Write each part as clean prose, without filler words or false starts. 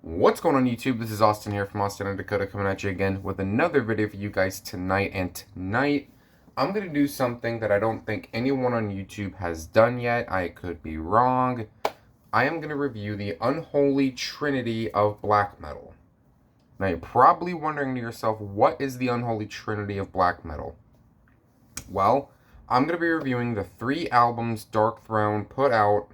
What's going on YouTube? This is Austin here from Austin, Dakota, coming at you again with another video for you guys tonight. And tonight, I'm going to do something that I don't think anyone on YouTube has done yet. I could be wrong. I am going to review the Unholy Trinity of black metal. Now, you're probably wondering to yourself, what is the Unholy Trinity of black metal? Well, I'm going to be reviewing the 3 albums Darkthrone put out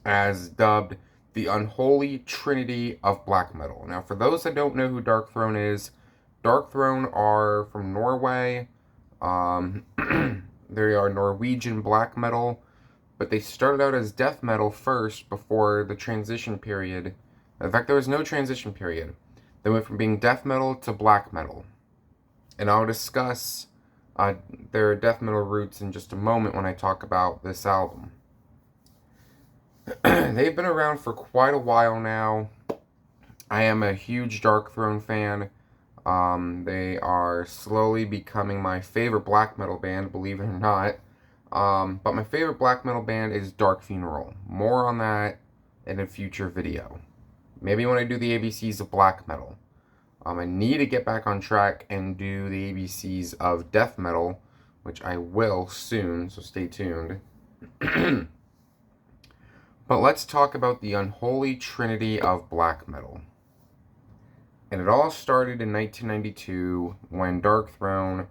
as dubbed the Unholy Trinity of black metal. Now, for those that don't know who Darkthrone is, Darkthrone are from Norway. They are Norwegian black metal, but they started out as death metal first before the transition period. In fact, there was no transition period. They went from being death metal to black metal. And I'll discuss their death metal roots in just a moment when I talk about this album. They've been around for quite a while now. I am a huge Darkthrone fan. They are slowly becoming my favorite black metal band, believe it or not. But my favorite black metal band is Dark Funeral. More on that in a future video. Maybe when I do the ABCs of black metal. I need to get back on track and do the ABCs of death metal, which I will soon, so stay tuned. But let's talk about the Unholy Trinity of black metal. And it all started in 1992 when Darkthrone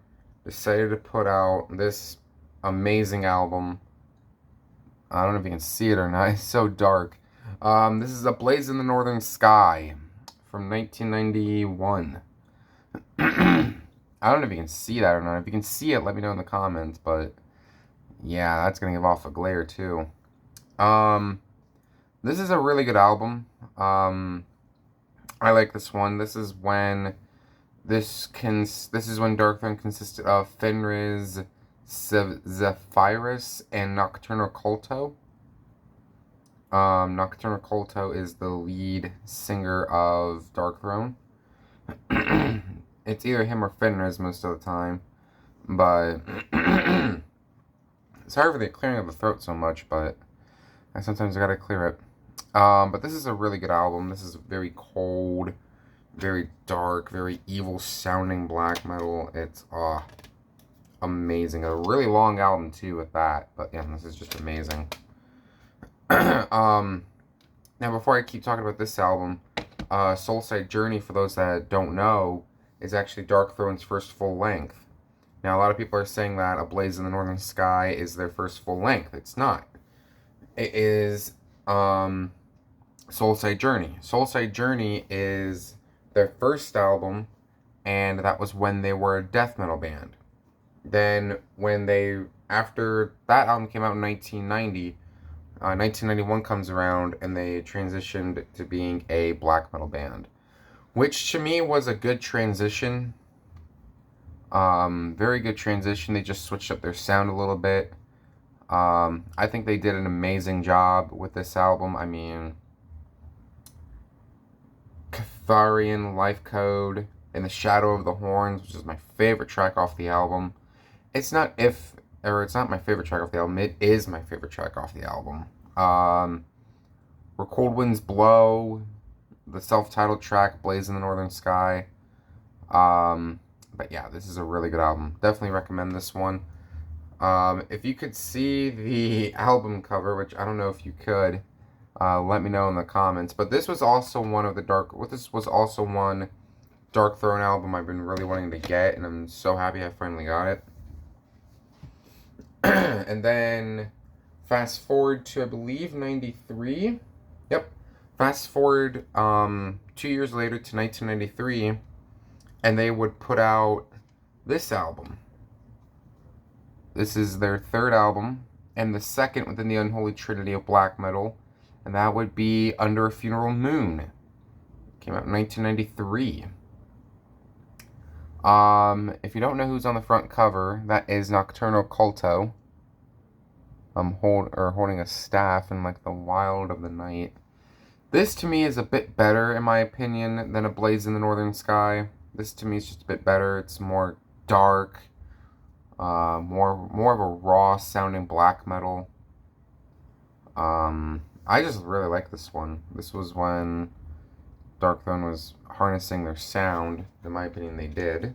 decided to put out this amazing album. I don't know if you can see it or not. It's so dark. This is A Blaze in the Northern Sky from 1991. I don't know if you can see that or not. If you can see it, let me know in the comments. But yeah, that's going to give off a glare too. This is a really good album. I like this one. This is when Darkthrone consisted of Fenris, Zephyrus, and Nocturnal Culto. Nocturnal Culto is the lead singer of Darkthrone. It's either him or Fenris most of the time, but sorry for the clearing of the throat so much, but I sometimes gotta clear it. But this is a really good album. This is very cold, very dark, very evil sounding black metal. It's amazing. A really long album too with that. But yeah, this is just amazing. Now before I keep talking about this album, Soulside Journey, for those that don't know, is actually Darkthrone's first full length. Now a lot of people are saying that A Blaze in the Northern Sky is their first full length. It's not. It is Soulside Journey. Soulside Journey is their first album, and that was when they were a death metal band. Then after that album came out in 1990, 1991 comes around and they transitioned to being a black metal band, which to me was a good transition. Very good transition. They just switched up their sound a little bit. I think they did an amazing job with this album. I mean, Catharian Life Code, In the Shadow of the Horns, which is my favorite track off the album. It's not my favorite track off the album. It is my favorite track off the album. Where Cold Winds Blow, the self-titled track, Blaze in the Northern Sky. But yeah, this is a really good album. Definitely recommend this one. If you could see the album cover, which I don't know if you could, let me know in the comments. But this was also one Darkthrone album I've been really wanting to get, and I'm so happy I finally got it. And then fast forward to, I believe, 93. Yep. Fast forward 2 years later to 1993, and they would put out this album. This is their third album, and the second within the Unholy Trinity of black metal, and that would be Under a Funeral Moon. It came out in 1993. If you don't know who's on the front cover, that is Nocturnal Culto. Holding a staff in like the wild of the night. This to me is a bit better, in my opinion, than A Blaze in the Northern Sky. This to me is just a bit better. It's more dark. More of a raw sounding black metal. I just really like this one. This was when Darkthrone was harnessing their sound. In my opinion, they did.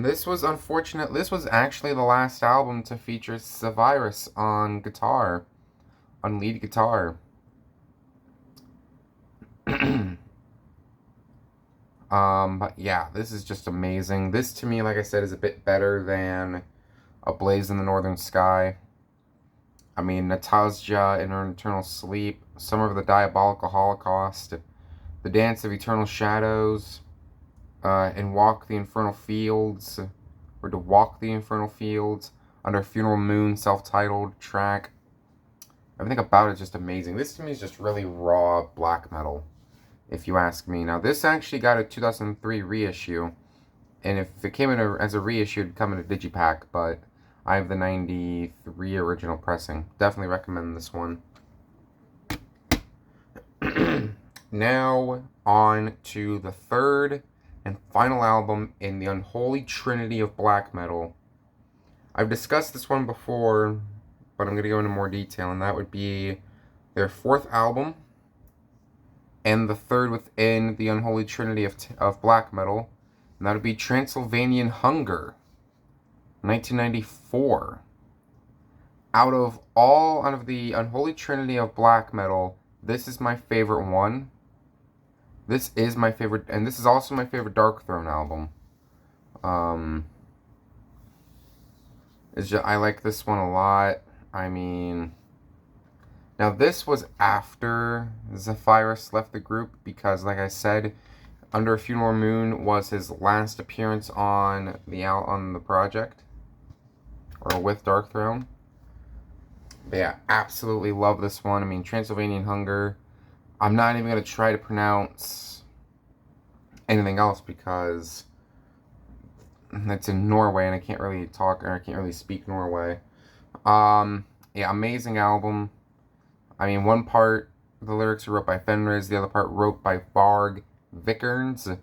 This was unfortunate. This was actually the last album to feature Sevirus on guitar, on lead guitar. But yeah, this is just amazing. This, to me, like I said, is a bit better than A Blaze in the Northern Sky. I mean, Natasja in Her Eternal Sleep, Summer of the Diabolical Holocaust, The Dance of Eternal Shadows, and Walk the Infernal Fields, or To Walk the Infernal Fields, Under Funeral Moon, self-titled track. Everything about it is just amazing. This to me is just really raw black metal, if you ask me. Now, this actually got a 2003 reissue, and if it came in as a reissue, it'd come in a digipack, but I have the 93 original pressing. Definitely recommend this one. Now, on to the third and final album in the Unholy Trinity of black metal. I've discussed this one before, but I'm going to go into more detail, and that would be their fourth album, and the third within the Unholy Trinity of black metal, and that would be Transylvanian Hunger, 1994. Out of the Unholy Trinity of black metal, this is my favorite one. This is my favorite, and this is also my favorite Darkthrone album. I like this one a lot. I mean, now this was after Zephyrus left the group because, like I said, Under a Funeral Moon was his last appearance on the project, or with Darkthrone. But yeah, absolutely love this one. I mean, Transylvanian Hunger. I'm not even going to try to pronounce anything else because it's in Norway and I can't really talk, or I can't really speak Norway. Yeah, amazing album. I mean, one part, the lyrics are wrote by Fenriz, the other part wrote by Varg Vikernes.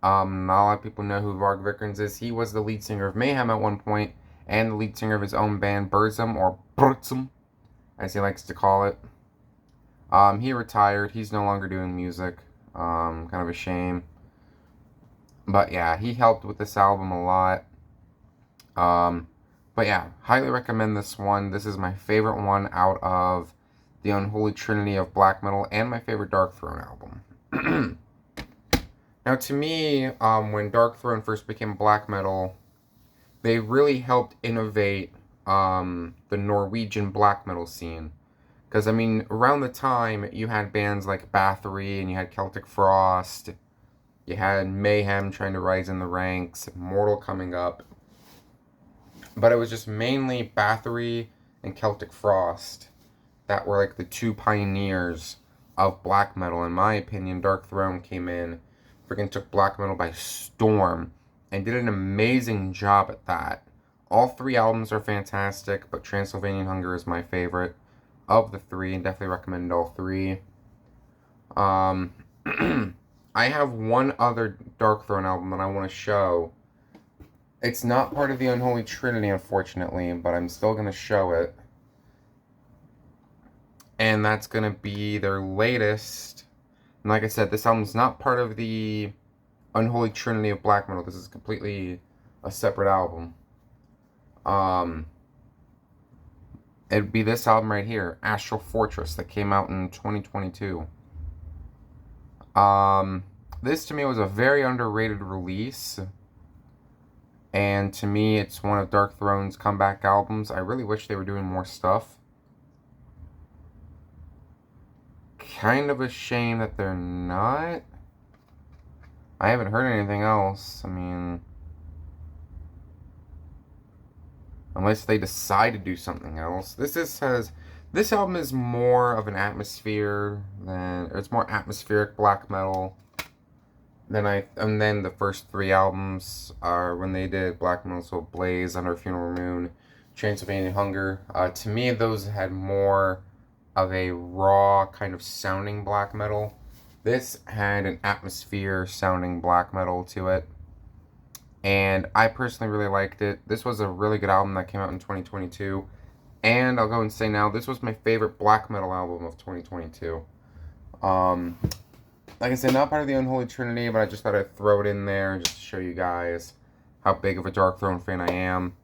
Not a lot of people know who Varg Vikernes is. He was the lead singer of Mayhem at one point, and the lead singer of his own band, Burzum, or Burzum, as he likes to call it. He retired. He's no longer doing music. Kind of a shame. But yeah, he helped with this album a lot. But yeah, highly recommend this one. This is my favorite one out of the Unholy Trinity of black metal, and my favorite Darkthrone album. Now, to me, when Darkthrone first became black metal, they really helped innovate the Norwegian black metal scene. Because, I mean, around the time, you had bands like Bathory, and you had Celtic Frost, you had Mayhem trying to rise in the ranks, Mortal coming up. But it was just mainly Bathory and Celtic Frost that were like the two pioneers of black metal. In my opinion, Darkthrone came in, freaking took black metal by storm, and did an amazing job at that. All three albums are fantastic, but Transylvanian Hunger is my favorite of the three, and definitely recommend all three. I have one other Darkthrone album that I want to show. It's not part of the Unholy Trinity, unfortunately, but I'm still going to show it. And that's going to be their latest. And like I said, this album's not part of the Unholy Trinity of black metal. This is completely a separate album. It'd be this album right here, Astral Fortress, that came out in 2022. This to me was a very underrated release, and to me it's one of Darkthrone's comeback albums. I really wish they were doing more stuff. Kind of a shame that they're not. I haven't heard anything else. I mean, unless they decide to do something else. This album is more of an atmosphere it's more atmospheric black metal and then the first three albums are when they did black metal, so Blaze, Under a Funeral Moon, Transylvanian Hunger. To me, those had more of a raw kind of sounding black metal. This had an atmosphere sounding black metal to it, and I personally really liked it. This was a really good album that came out in 2022. And I'll go and say now, this was my favorite black metal album of 2022. Like I said, not part of the Unholy Trinity, but I just thought I'd throw it in there just to show you guys how big of a Darkthrone fan I am.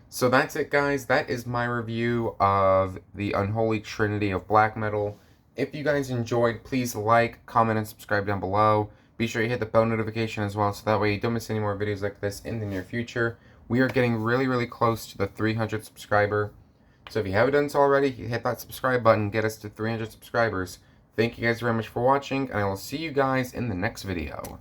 So that's it, guys. That is my review of the Unholy Trinity of black metal. If you guys enjoyed, please like, comment, and subscribe down below. Be sure you hit the bell notification as well, so that way you don't miss any more videos like this in the near future. We are getting really, really close to the 300 subscriber. So if you haven't done so already, hit that subscribe button, get us to 300 subscribers. Thank you guys very much for watching, and I will see you guys in the next video.